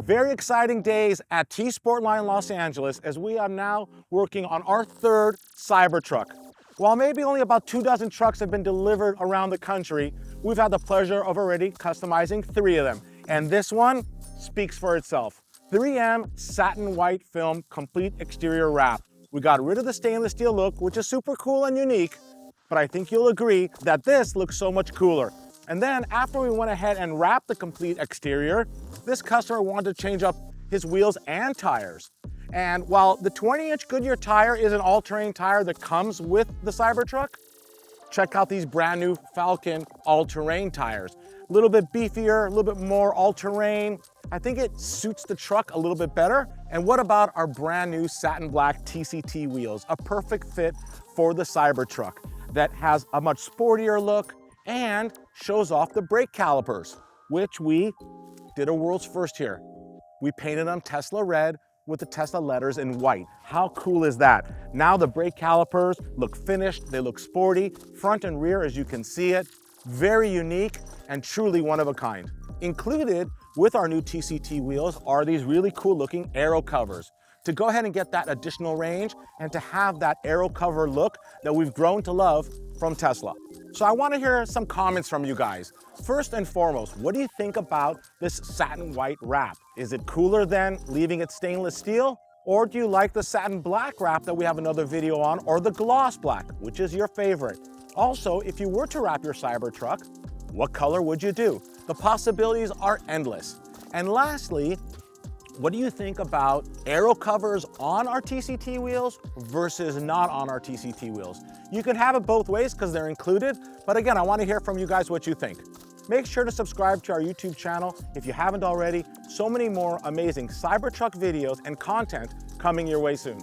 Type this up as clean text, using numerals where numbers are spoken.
Very exciting days at T-Sportline Los Angeles as we are now working on our third Cybertruck. While maybe only about 24 trucks have been delivered around the country, we've had the pleasure of already customizing 3 of them. And this one speaks for itself. 3M satin white film complete exterior wrap. We got rid of the stainless steel look, which is super cool and unique, but I think you'll agree that this looks so much cooler. And then after we went ahead and wrapped the complete exterior, this customer wanted to change up his wheels and tires. And while the 20-inch Goodyear tire is an all-terrain tire that comes with the Cybertruck, check out these brand new Falcon all-terrain tires. A little bit beefier, a little bit more all-terrain. I think it suits the truck a little bit better. And what about our brand new satin black TCT wheels? A perfect fit for the Cybertruck that has a much sportier look and shows off the brake calipers, which we did a world's first here. We painted them Tesla red with the Tesla letters in white. How cool is that? Now the brake calipers look finished, they look sporty, front and rear as you can see it. Very unique and truly one of a kind. Included with our new TCT wheels are these really cool looking aero covers to go ahead and get that additional range and to have that aero cover look that we've grown to love from Tesla. So I want to hear some comments from you guys. First and foremost, what do you think about this satin white wrap? Is it cooler than leaving it stainless steel? Or do you like the satin black wrap that we have another video on, or the gloss black, which is your favorite? Also, if you were to wrap your Cybertruck, what color would you do? The possibilities are endless. And lastly, what do you think about aero covers on our TCT wheels versus not on our TCT wheels? You can have it both ways because they're included, but again, I want to hear from you guys what you think. Make sure to subscribe to our YouTube channel if you haven't already. So many more amazing Cybertruck videos and content coming your way soon.